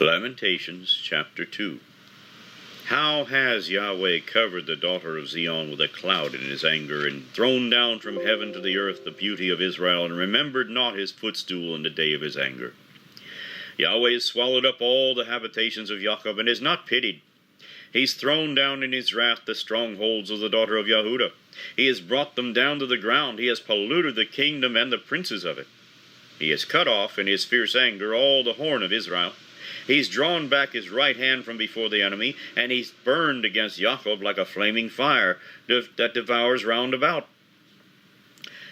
Lamentations chapter 2. How has Yahweh covered the daughter of Zion with a cloud in his anger, and thrown down from heaven to the earth the beauty of Israel, and remembered not his footstool in the day of his anger? Yahweh has swallowed up all the habitations of Jacob, and is not pitied. He's thrown down in his wrath the strongholds of the daughter of Yehudah. He has brought them down to the ground. He has polluted the kingdom and the princes of it. He has cut off in his fierce anger all the horn of Israel. He's drawn back his right hand from before the enemy, and he's burned against Jacob like a flaming fire that devours round about.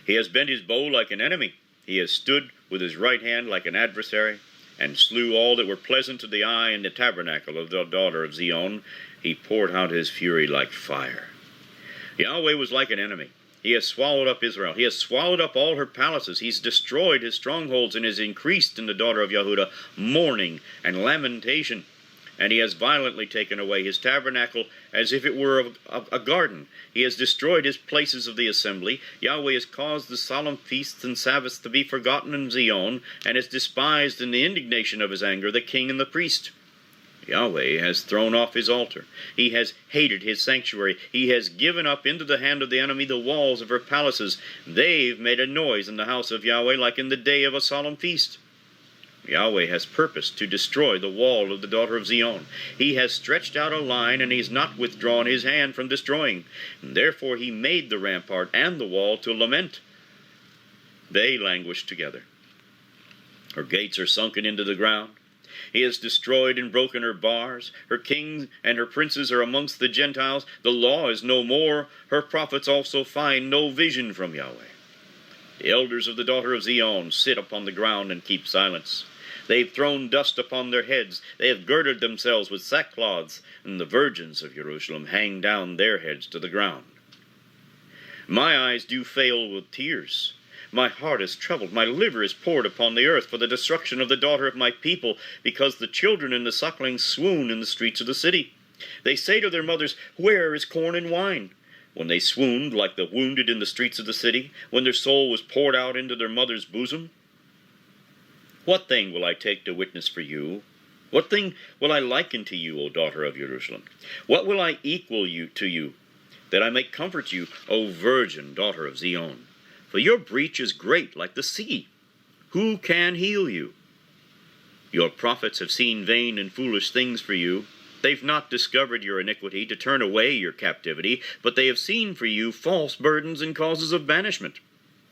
He has bent his bow like an enemy. He has stood with his right hand like an adversary, and slew all that were pleasant to the eye in the tabernacle of the daughter of Zion. He poured out his fury like fire. Yahweh was like an enemy. He has swallowed up Israel. He has swallowed up all her palaces. He's destroyed his strongholds, and has increased in the daughter of Yehudah mourning and lamentation. And he has violently taken away his tabernacle as if it were a garden. He has destroyed his places of the assembly. Yahweh has caused the solemn feasts and Sabbaths to be forgotten in Zion, and has despised in the indignation of his anger the king and the priest. Yahweh has thrown off his altar. He has hated his sanctuary. He has given up into the hand of the enemy the walls of her palaces. They've made a noise in the house of Yahweh like in the day of a solemn feast. Yahweh has purposed to destroy the wall of the daughter of Zion. He has stretched out a line, and he's not withdrawn his hand from destroying. And therefore he made the rampart and the wall to lament. They languish together. Her gates are sunken into the ground. He has destroyed and broken her bars. Her kings and her princes are amongst the Gentiles. The law is no more. Her prophets also find no vision from Yahweh. The elders of the daughter of Zion sit upon the ground and keep silence. They've thrown dust upon their heads. They have girded themselves with sackcloths, and the virgins of Jerusalem hang down their heads to the ground. My eyes do fail with tears. My heart is troubled. My liver is poured upon the earth for the destruction of the daughter of my people, because the children and the sucklings swoon in the streets of the city. They say to their mothers, "Where is corn and wine?" When they swooned like the wounded in the streets of the city, when their soul was poured out into their mother's bosom. What thing will I take to witness for you? What thing will I liken to you, O daughter of Jerusalem? What will I equal to you, that I may comfort you, O virgin daughter of Zion? For your breach is great like the sea. Who can heal you? Your prophets have seen vain and foolish things for you. They've not discovered your iniquity to turn away your captivity, but they have seen for you false burdens and causes of banishment.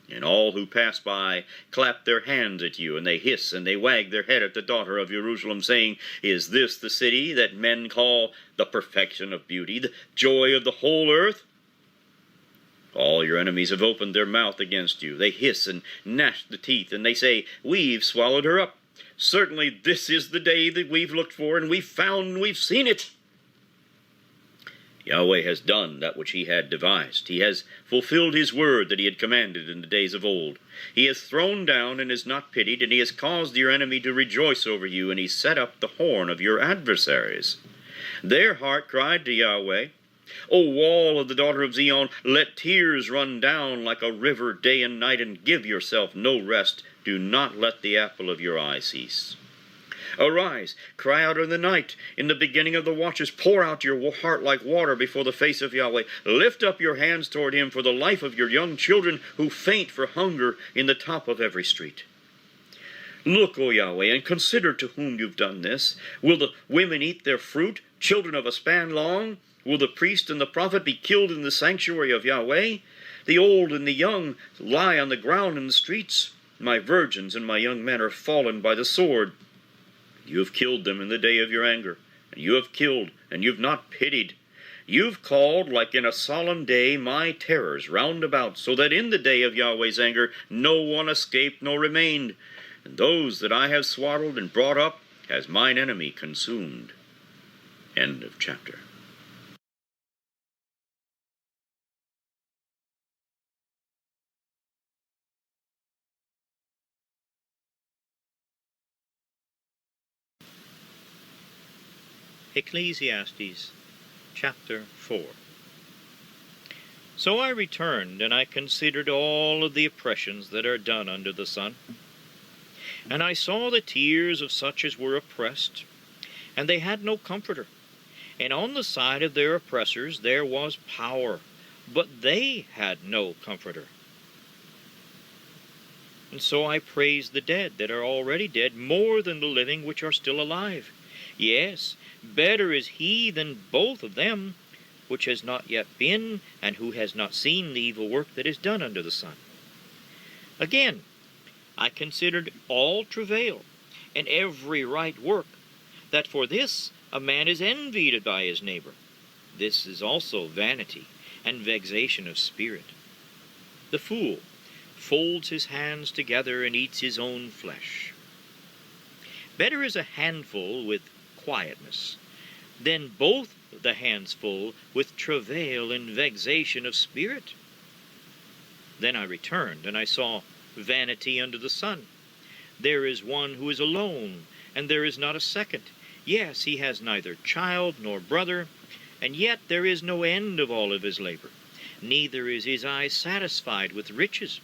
And all who pass by clap their hands at you, and they hiss and they wag their head at the daughter of Jerusalem, saying, "Is this the city that men call the perfection of beauty, the joy of the whole earth?" All your enemies have opened their mouth against you. They hiss and gnash the teeth, and they say, "We've swallowed her up. Certainly this is the day that we've looked for, and we've seen it." Yahweh has done that which he had devised. He has fulfilled his word that he had commanded in the days of old. He has thrown down and is not pitied, and he has caused your enemy to rejoice over you, and he set up the horn of your adversaries. Their heart cried to Yahweh, "O wall of the daughter of Zion, let tears run down like a river day and night, and give yourself no rest. Do not let the apple of your eye cease. Arise, cry out in the night. In the beginning of the watches, pour out your heart like water before the face of Yahweh. Lift up your hands toward him for the life of your young children who faint for hunger in the top of every street. Look, O Yahweh, and consider to whom you've done this. Will the women eat their fruit, children of a span long? Will the priest and the prophet be killed in the sanctuary of Yahweh? The old and the young lie on the ground in the streets. My virgins and my young men are fallen by the sword. You have killed them in the day of your anger, and you have killed, and you've not pitied. You've called, like in a solemn day, my terrors round about, so that in the day of Yahweh's anger no one escaped nor remained. And those that I have swaddled and brought up has mine enemy consumed. End of chapter. Ecclesiastes chapter 4. So I returned, and I considered all of the oppressions that are done under the sun. And I saw the tears of such as were oppressed, and they had no comforter. And on the side of their oppressors there was power, but they had no comforter. And so I praise the dead that are already dead more than the living which are still alive. Yes, better is he than both of them, which has not yet been, and who has not seen the evil work that is done under the sun. Again, I considered all travail, and every right work, that for this a man is envied by his neighbor. This is also vanity and vexation of spirit. The fool folds his hands together and eats his own flesh. Better is a handful with quietness than both the hands full with travail and vexation of spirit. Then I returned, and I saw vanity under the sun. There is one who is alone, and there is not a second. Yes, he has neither child nor brother, and yet there is no end of all of his labor. Neither is his eye satisfied with riches.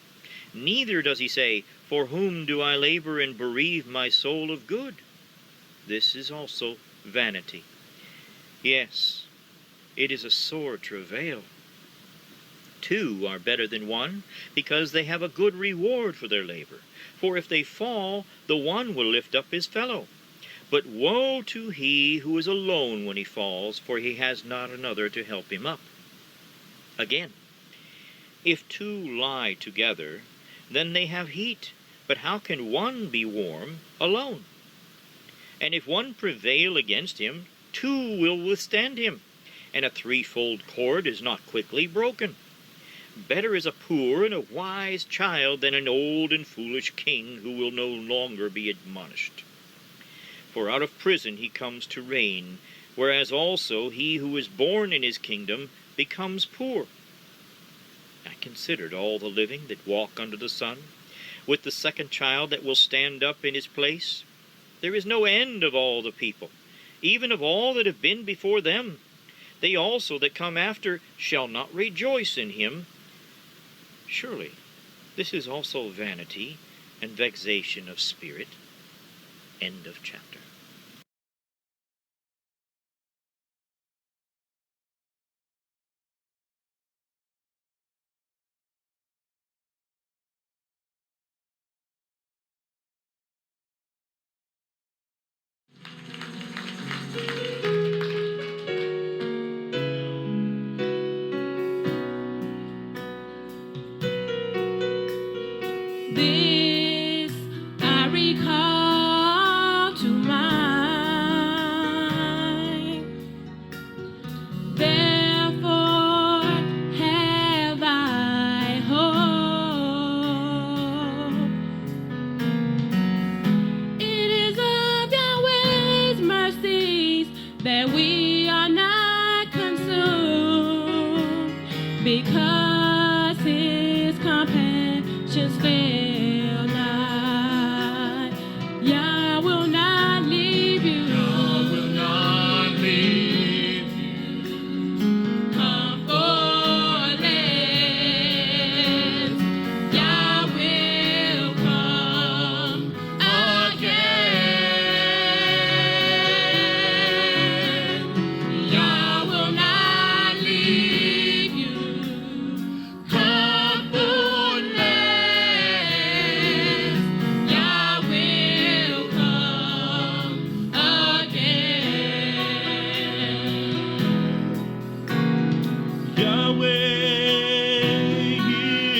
Neither does he say, "For whom do I labor and bereave my soul of good?" This is also vanity. Yes, it is a sore travail. Two are better than one, because they have a good reward for their labor. For if they fall, the one will lift up his fellow. But woe to he who is alone when he falls, for he has not another to help him up. Again, if two lie together, then they have heat. But how can one be warm alone? And if one prevail against him, two will withstand him, and a threefold cord is not quickly broken. Better is a poor and a wise child than an old and foolish king who will no longer be admonished. For out of prison he comes to reign, whereas also he who is born in his kingdom becomes poor. I considered all the living that walk under the sun, with the second child that will stand up in his place. There is no end of all the people, even of all that have been before them. They also that come after shall not rejoice in him. Surely this is also vanity and vexation of spirit. End of chapter. This I recall to mind. Therefore have I hope. It is of Yahweh's mercies that we are not consumed, because his compassions fail not. Yah will not leave you. Yah will not leave you comfortless. Yah will come again. Yah will not leave you comfortless. Yah will come again. Yahweh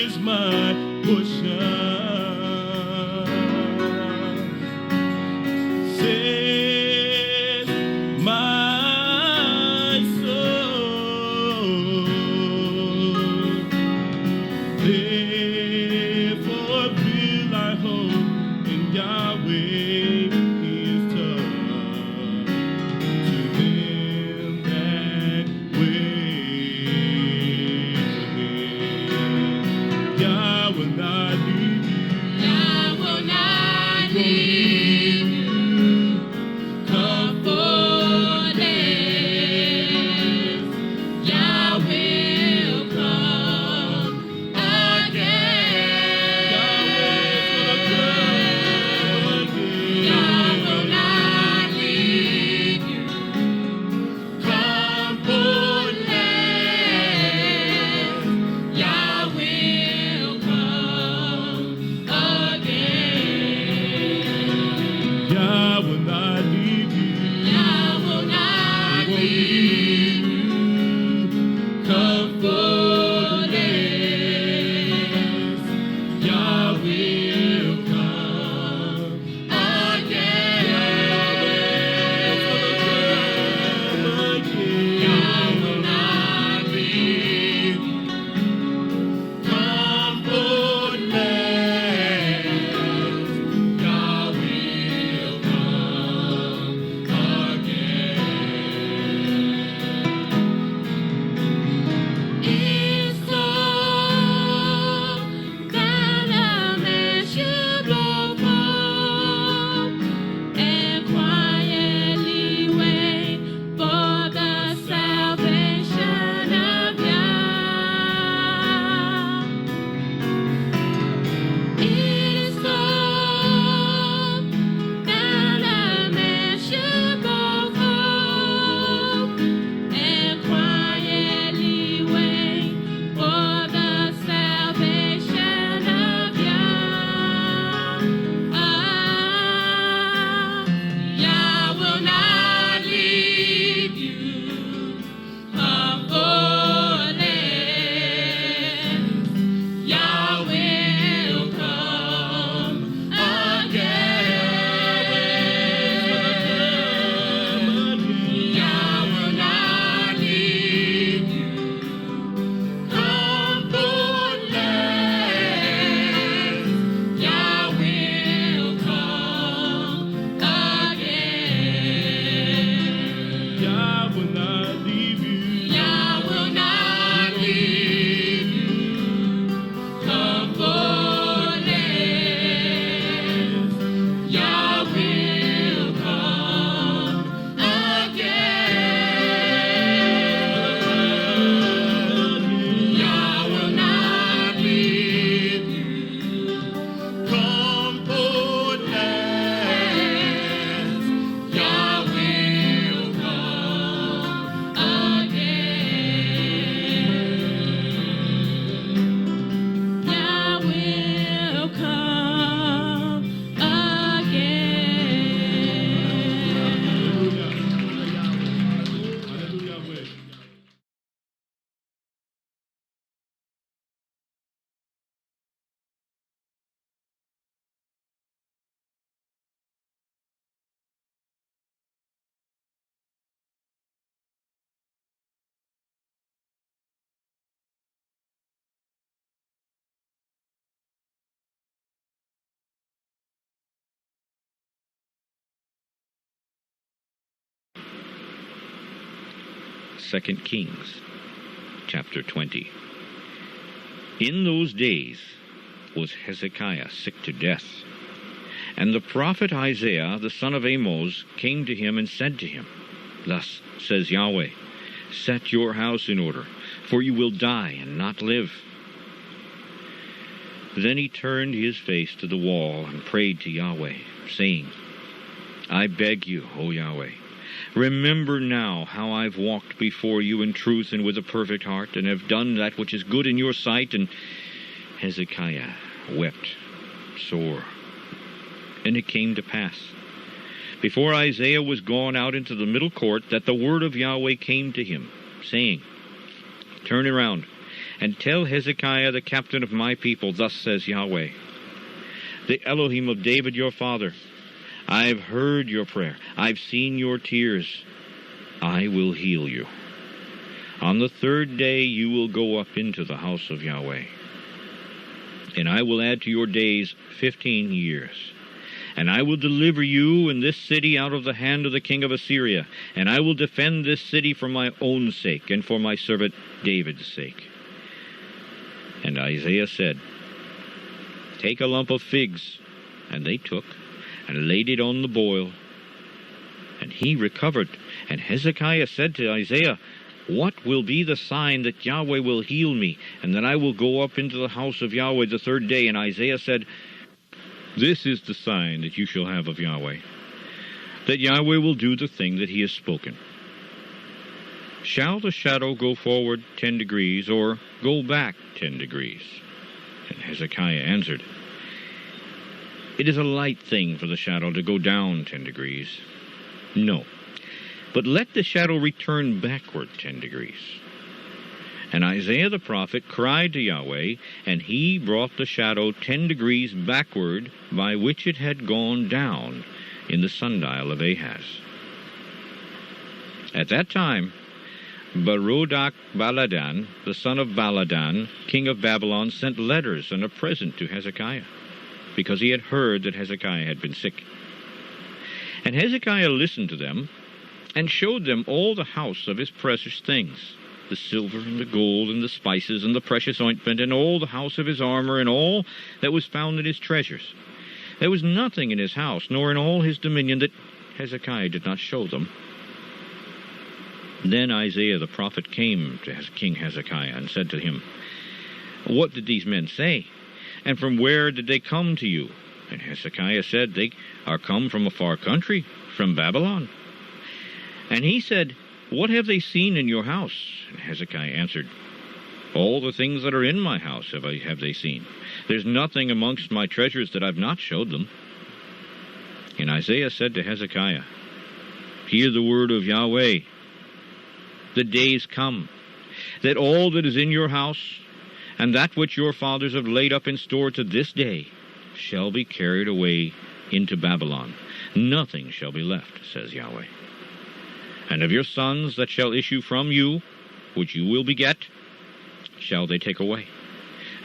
is my portion, says my soul. Therefore will I hope in Yahweh, his tongue, to them that wait. Yah will not leave you. Yah will not leave you 2 Kings, chapter 20. In those days was Hezekiah sick to death. And the prophet Isaiah, the son of Amoz, came to him and said to him, Thus says Yahweh, Set your house in order, for you will die and not live. Then he turned his face to the wall and prayed to Yahweh, saying, I beg you, O Yahweh, remember now how I've walked before you in truth and with a perfect heart, and have done that which is good in your sight. And Hezekiah wept sore. And it came to pass, before Isaiah was gone out into the middle court, that the word of Yahweh came to him, saying, Turn around, and tell Hezekiah the captain of my people, Thus says Yahweh, the Elohim of David your father, I've heard your prayer, I've seen your tears, I will heal you. On the third day you will go up into the house of Yahweh, and I will add to your days 15 years. And I will deliver you and this city out of the hand of the king of Assyria, and I will defend this city for my own sake, and for my servant David's sake. And Isaiah said, Take a lump of figs. And they took, and laid it on the boil. And he recovered. And Hezekiah said to Isaiah, What will be the sign that Yahweh will heal me, and that I will go up into the house of Yahweh the third day? And Isaiah said, This is the sign that you shall have of Yahweh, that Yahweh will do the thing that he has spoken. Shall the shadow go forward 10 degrees, or go back 10 degrees? And Hezekiah answered, It is a light thing for the shadow to go down 10 degrees. No, but let the shadow return backward 10 degrees. And Isaiah the prophet cried to Yahweh, and he brought the shadow 10 degrees backward, by which it had gone down in the sundial of Ahaz. At that time, Baladan, the son of Baladan, king of Babylon, sent letters and a present to Hezekiah, because he had heard that Hezekiah had been sick. And Hezekiah listened to them, and showed them all the house of his precious things, the silver and the gold and the spices and the precious ointment, and all the house of his armor, and all that was found in his treasures. There was nothing in his house, nor in all his dominion, that Hezekiah did not show them. Then Isaiah the prophet came to King Hezekiah and said to him, What did these men say? And from where did they come to you? And Hezekiah said, They are come from a far country, from Babylon. And he said, What have they seen in your house? And Hezekiah answered, All the things that are in my house have they seen. There's nothing amongst my treasures that I've not showed them. And Isaiah said to Hezekiah, Hear the word of Yahweh. The days come, that all that is in your house, and that which your fathers have laid up in store to this day, shall be carried away into Babylon. Nothing shall be left, says Yahweh. And of your sons that shall issue from you, which you will beget, shall they take away.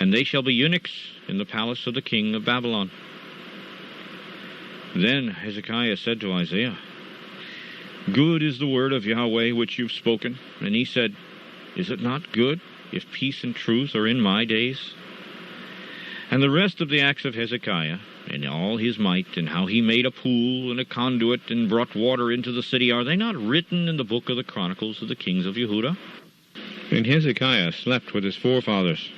And they shall be eunuchs in the palace of the king of Babylon. Then Hezekiah said to Isaiah, Good is the word of Yahweh which you've spoken. And he said, Is it not good, if peace and truth are in my days? And the rest of the acts of Hezekiah, and all his might, and how he made a pool and a conduit, and brought water into the city, are they not written in the book of the Chronicles of the kings of Yehudah? And Hezekiah slept with his forefathers,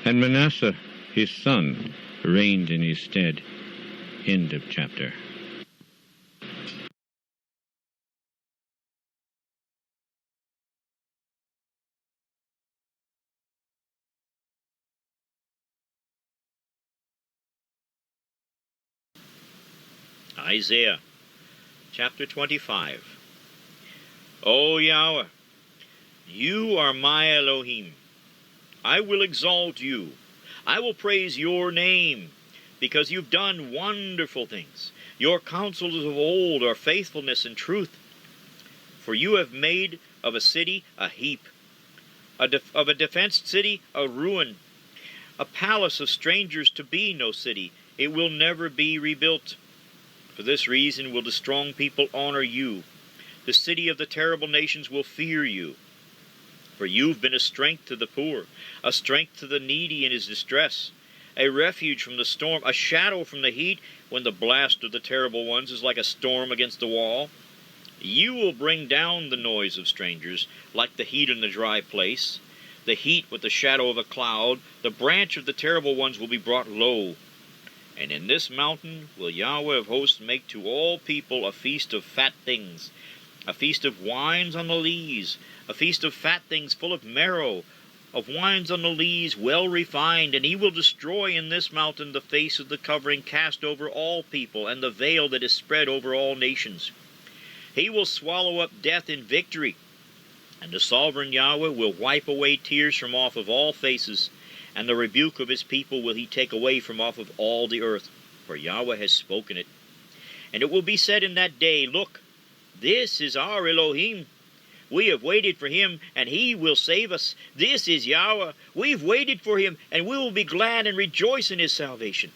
and Manasseh his son reigned in his stead. End of chapter. Isaiah chapter 25. O Yahweh, you are my Elohim. I will exalt you. I will praise your name, because you've done wonderful things. Your counsels of old are faithfulness and truth. For you have made of a city a heap, of a defenced city a ruin, a palace of strangers to be no city. It will never be rebuilt. For this reason will the strong people honor you. The city of the terrible nations will fear you. For you've been a strength to the poor, a strength to the needy in his distress, a refuge from the storm, a shadow from the heat, when the blast of the terrible ones is like a storm against a wall. You will bring down the noise of strangers, like the heat in the dry place. The heat with the shadow of a cloud, the branch of the terrible ones will be brought low. And in this mountain will Yahweh of hosts make to all people a feast of fat things, a feast of wines on the lees, a feast of fat things full of marrow, of wines on the lees well refined. And he will destroy in this mountain the face of the covering cast over all people, and the veil that is spread over all nations. He will swallow up death in victory, and the sovereign Yahweh will wipe away tears from off of all faces, and the rebuke of his people will he take away from off of all the earth, for Yahweh has spoken it. And it will be said in that day, Look, this is our Elohim. We have waited for him, and he will save us. This is Yahweh. We've waited for him, and we will be glad and rejoice in his salvation.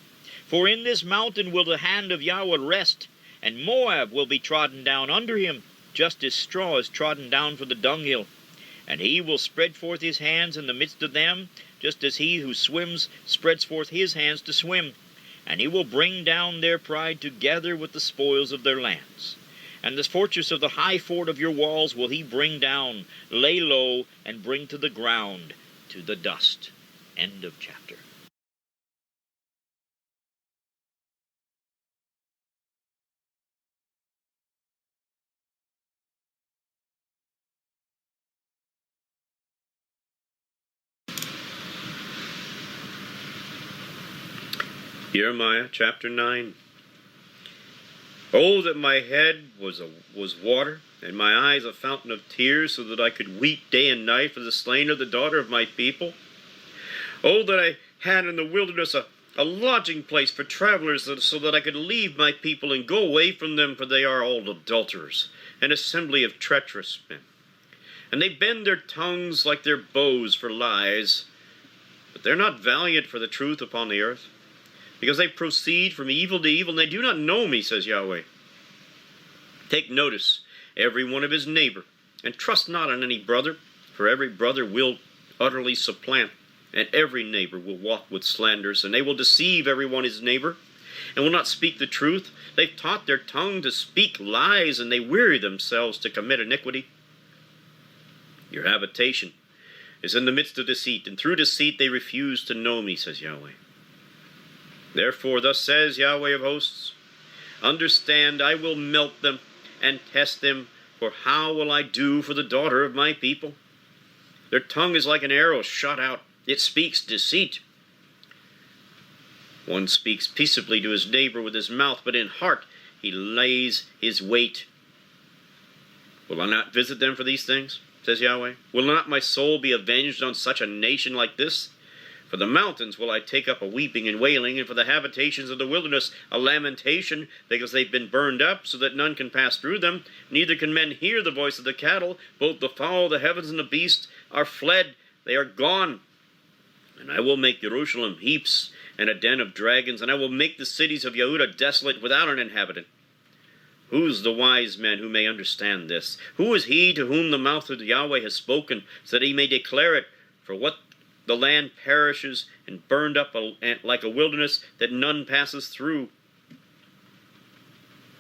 For in this mountain will the hand of Yahweh rest, and Moab will be trodden down under him, just as straw is trodden down for the dunghill. And he will spread forth his hands in the midst of them, just as he who swims spreads forth his hands to swim. And he will bring down their pride together with the spoils of their lands. And the fortress of the high fort of your walls will he bring down, lay low, and bring to the ground, to the dust. End of chapter. Jeremiah chapter 9. Oh, that my head was water, and my eyes a fountain of tears, so that I could weep day and night for the slain of the daughter of my people. Oh, that I had in the wilderness a lodging place for travelers, so that I could leave my people and go away from them, for they are all adulterers, an assembly of treacherous men. And they bend their tongues like their bows for lies, but they're not valiant for the truth upon the earth. Because they proceed from evil to evil, and they do not know me, says Yahweh. Take notice, every one of his neighbor, and trust not on any brother, for every brother will utterly supplant, and every neighbor will walk with slanders, and they will deceive every one his neighbor, and will not speak the truth. They've taught their tongue to speak lies, and they weary themselves to commit iniquity. Your habitation is in the midst of deceit, and through deceit they refuse to know me, says Yahweh. Therefore, thus says Yahweh of hosts, understand, I will melt them and test them, for how will I do for the daughter of my people? Their tongue is like an arrow shot out. It speaks deceit. One speaks peaceably to his neighbor with his mouth, but in heart he lays his wait. Will I not visit them for these things, says Yahweh? Will not my soul be avenged on such a nation like this? For the mountains will I take up a weeping and wailing, and for the habitations of the wilderness a lamentation, because they've been burned up, so that none can pass through them. Neither can men hear the voice of the cattle. Both the fowl, the heavens, and the beasts are fled. They are gone. And I will make Jerusalem heaps and a den of dragons, and I will make the cities of Yehudah desolate without an inhabitant. Who's the wise man who may understand this? Who is he to whom the mouth of Yahweh has spoken, so that he may declare it? For what the land perishes and burned up like a wilderness that none passes through.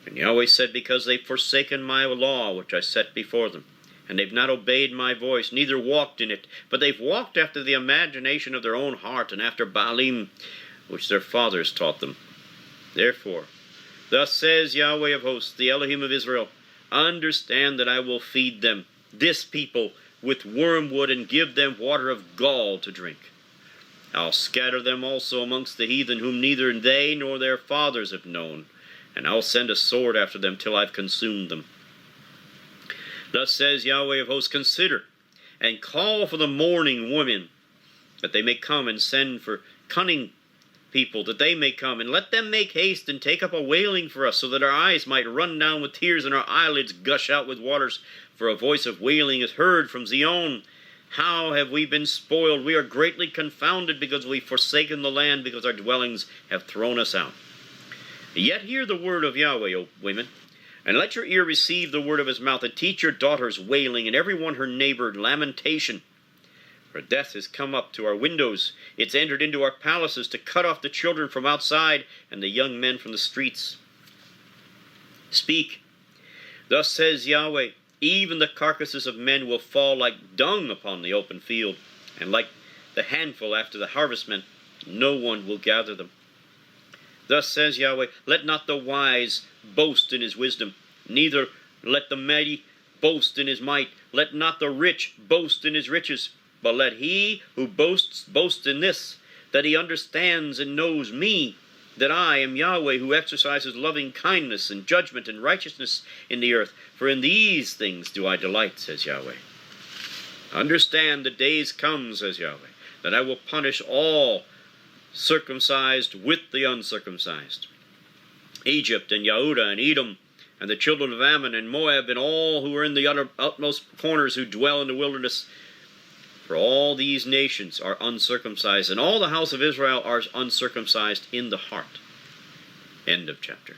And Yahweh said, because they've forsaken my law which I set before them, and they've not obeyed my voice, neither walked in it, but they've walked after the imagination of their own heart, and after Baalim, which their fathers taught them. Therefore, thus says Yahweh of hosts, the Elohim of Israel, understand that I will feed them, this people, with wormwood, and give them water of gall to drink. I'll scatter them also amongst the heathen, whom neither they nor their fathers have known, and I'll send a sword after them till I've consumed them. Thus says Yahweh of hosts, consider, and call for the mourning women, that they may come, and send for cunning people, that they may come, and let them make haste and take up a wailing for us, so that our eyes might run down with tears, and our eyelids gush out with waters. For a voice of wailing is heard from Zion. How have we been spoiled? We are greatly confounded, because we've forsaken the land, because our dwellings have thrown us out. Yet hear the word of Yahweh, O women. And let your ear receive the word of his mouth, and teach your daughters wailing, and every one her neighbor lamentation. For death has come up to our windows. It's entered into our palaces to cut off the children from outside, and the young men from the streets. Speak. Thus says Yahweh, even the carcasses of men will fall like dung upon the open field, and like the handful after the harvestmen, no one will gather them. Thus says Yahweh, let not the wise boast in his wisdom, neither let the mighty boast in his might, let not the rich boast in his riches, but let he who boasts boast in this, that he understands and knows me, that I am Yahweh, who exercises loving kindness and judgment and righteousness in the earth. For in these things do I delight, says Yahweh. Understand the days come, says Yahweh, that I will punish all circumcised with the uncircumcised. Egypt and Yehudah and Edom and the children of Ammon and Moab and all who are in the utmost corners who dwell in the wilderness. For all these nations are uncircumcised, and all the house of Israel are uncircumcised in the heart. End of chapter.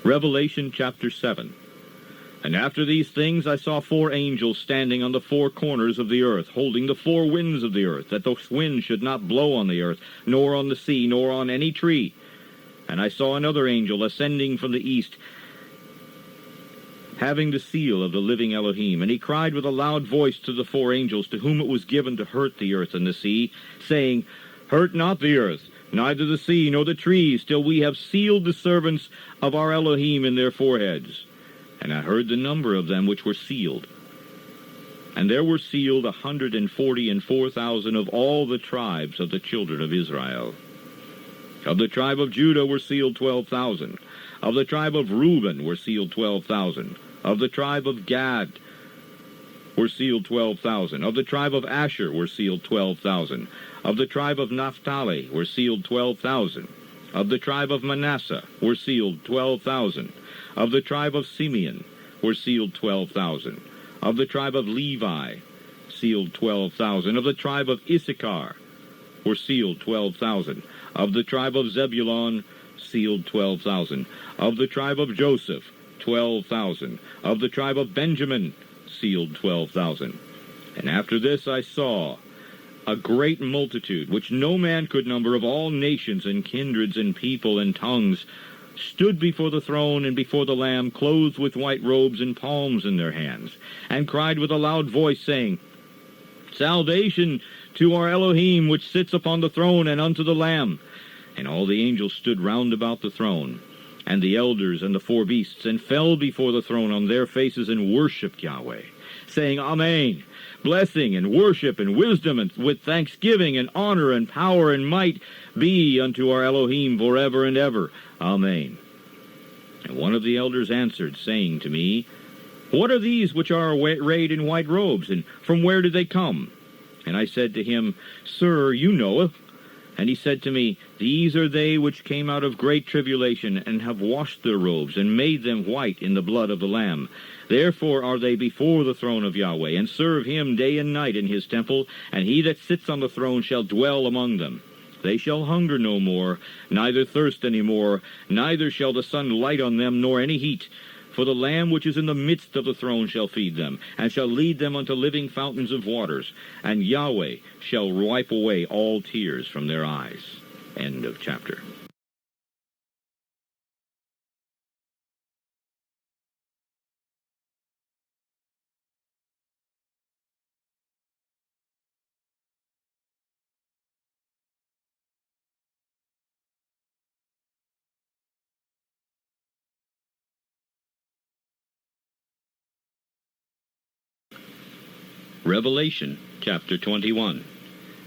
Revelation chapter 7. And after these things I saw 4 angels standing on the 4 corners of the earth, holding the 4 winds of the earth, that the wind should not blow on the earth, nor on the sea, nor on any tree. And I saw another angel ascending from the east, having the seal of the living Elohim. And he cried with a loud voice to the 4 angels, to whom it was given to hurt the earth and the sea, saying, Hurt not the earth, neither the sea, nor the trees, till we have sealed the servants of our Elohim in their foreheads. And I heard the number of them which were sealed. And there were sealed 144,000 of all the tribes of the children of Israel. Of the tribe of Judah were sealed 12,000. Of the tribe of Reuben were sealed 12,000. Of the tribe of Gad were sealed 12,000. Of the tribe of Asher were sealed 12,000. Of the tribe of Naphtali were sealed 12,000. Of the tribe of Manasseh were sealed 12,000. Of the tribe of Simeon were sealed 12,000. Of the tribe of Levi, sealed 12,000. Of the tribe of Issachar were sealed 12,000. Of the tribe of Zebulun, sealed 12,000. Of the tribe of Joseph, 12,000. Of the tribe of Benjamin, sealed 12,000. And after this I saw a great multitude, which no man could number, of all nations and kindreds and people and tongues, stood before the throne and before the Lamb, clothed with white robes and palms in their hands, and cried with a loud voice, saying, Salvation to our Elohim, which sits upon the throne, and unto the Lamb. And all the angels stood round about the throne, and the elders and the 4 beasts, and fell before the throne on their faces, and worshipped Yahweh, saying, Amen. Blessing and worship and wisdom and with thanksgiving and honor and power and might be unto our Elohim forever and ever. Amen. And one of the elders answered, saying to me, What are these which are arrayed in white robes, and from where did they come? And I said to him, Sir, you knoweth. And he said to me, These are they which came out of great tribulation, and have washed their robes, and made them white in the blood of the Lamb. Therefore are they before the throne of Yahweh, and serve him day and night in his temple, and he that sits on the throne shall dwell among them. They shall hunger no more, neither thirst any more, neither shall the sun light on them, nor any heat. For the Lamb which is in the midst of the throne shall feed them, and shall lead them unto living fountains of waters. And Yahweh shall wipe away all tears from their eyes. End of chapter. Revelation chapter 21.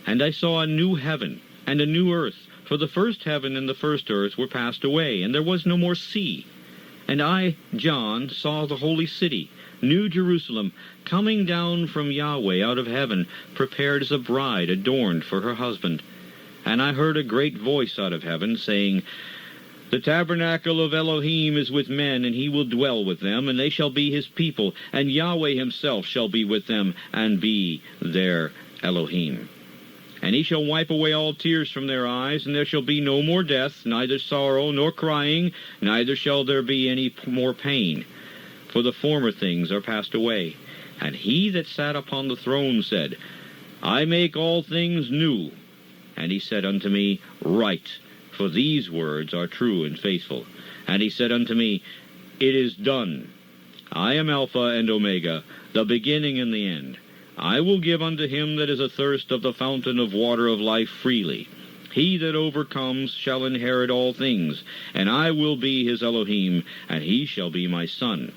And I saw a new heaven and a new earth, for the first heaven and the first earth were passed away, and there was no more sea. And I, John, saw the holy city, New Jerusalem, coming down from Yahweh out of heaven, prepared as a bride adorned for her husband. And I heard a great voice out of heaven, saying, The tabernacle of Elohim is with men, and he will dwell with them, and they shall be his people, and Yahweh himself shall be with them, and be their Elohim. And he shall wipe away all tears from their eyes, and there shall be no more death, neither sorrow nor crying, neither shall there be any more pain. For the former things are passed away. And he that sat upon the throne said, I make all things new. And he said unto me, Write, for these words are true and faithful. And he said unto me, It is done. I am Alpha and Omega, the beginning and the end. I will give unto him that is athirst of the fountain of water of life freely. He that overcomes shall inherit all things, and I will be his Elohim, and he shall be my son.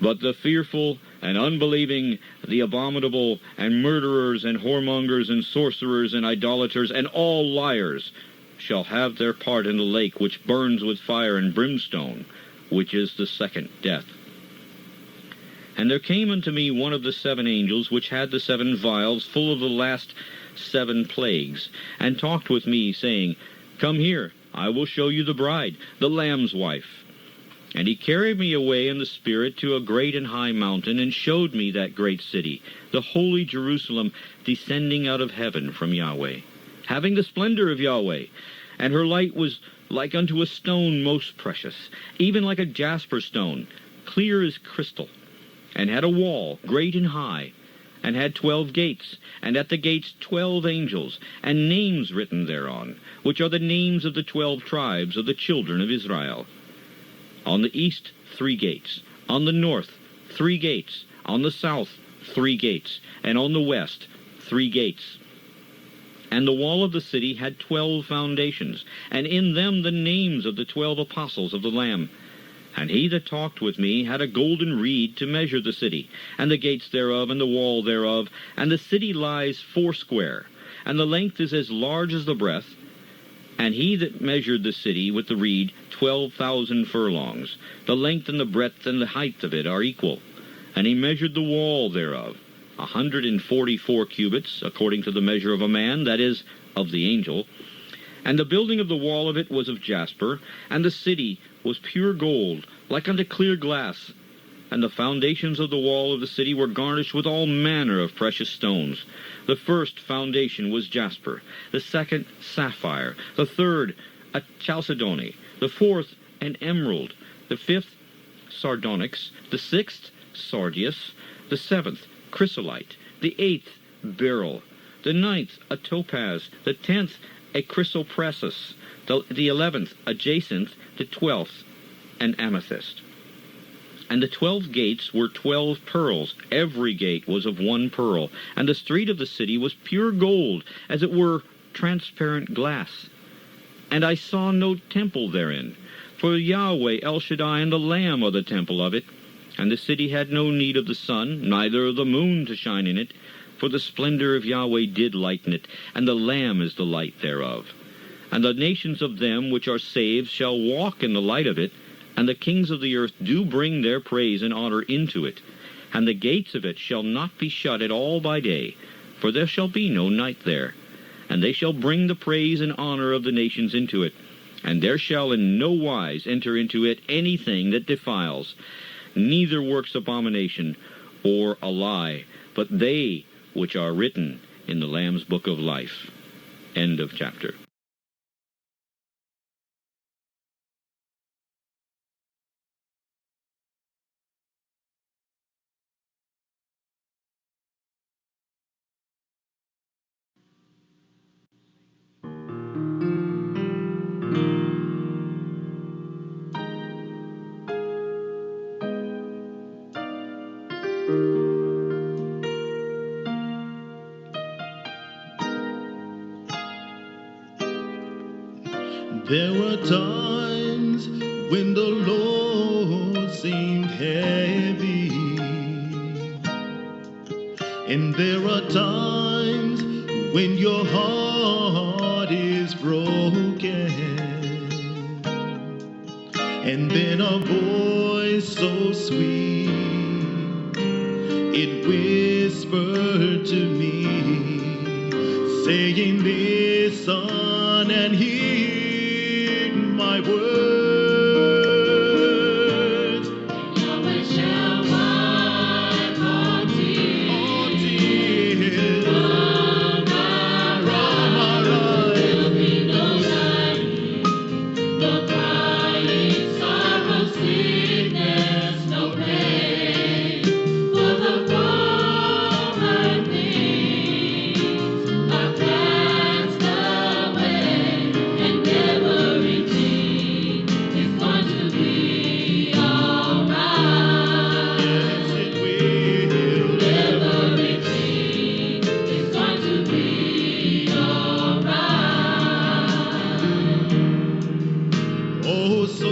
But the fearful and unbelieving, the abominable, and murderers, and whoremongers, and sorcerers, and idolaters, and all liars shall have their part in the lake which burns with fire and brimstone, which is the second death. And there came unto me one of the 7 angels, which had the 7 vials full of the last 7 plagues, and talked with me, saying, Come here, I will show you the bride, the Lamb's wife. And he carried me away in the Spirit to a great and high mountain, and showed me that great city, the holy Jerusalem, descending out of heaven from Yahweh, having the splendor of Yahweh. And her light was like unto a stone most precious, even like a jasper stone, clear as crystal, and had a wall great and high, and had 12 gates, and at the gates 12 angels, and names written thereon, which are the names of the 12 tribes of the children of Israel. On the east 3 gates, on the north 3 gates, on the south 3 gates, and on the west 3 gates. And the wall of the city had 12 foundations, and in them the names of the 12 apostles of the Lamb. And he that talked with me had a golden reed to measure the city, and the gates thereof, and the wall thereof. And the city lies foursquare, and the length is as large as the breadth. And he that measured the city with the reed 12,000 furlongs. The length and the breadth and the height of it are equal. And he measured the wall thereof 144 cubits, according to the measure of a man, that is, of the angel. And the building of the wall of it was of jasper, and the city was pure gold, like unto clear glass. And the foundations of the wall of the city were garnished with all manner of precious stones. The first foundation was jasper, the second sapphire, the third a chalcedony, the fourth an emerald, the fifth sardonyx, the sixth sardius, the seventh chrysolite, the eighth beryl, the ninth a topaz, the 10th a chrysoprasus, the 11th a jacinth, the 12th an amethyst. And the 12 gates were 12 pearls. Every gate was of 1 pearl. And the street of the city was pure gold, as it were transparent glass. And I saw no temple therein, for Yahweh El Shaddai and the Lamb are the temple of it. And the city had no need of the sun, neither of the moon to shine in it, for the splendor of Yahweh did lighten it, and the Lamb is the light thereof. And the nations of them which are saved shall walk in the light of it, and the kings of the earth do bring their praise and honor into it. And the gates of it shall not be shut at all by day, for there shall be no night there. And they shall bring the praise and honor of the nations into it. And there shall in no wise enter into it anything that defiles, neither works abomination or a lie, but they which are written in the Lamb's book of life. End of chapter. There were times when the Lord seemed heavy, and there are times when your heart is broken, and then a voice so sweet, it whispered to me, saying, listen and hear my words. Yahweh shall wipe all tears from our eyes. There will be no night, no crying, sorrow, sickness, no pain. For the former things are passed away, and everything is going to be alright. Yes, it will. Everything is going to be alright. Oh, so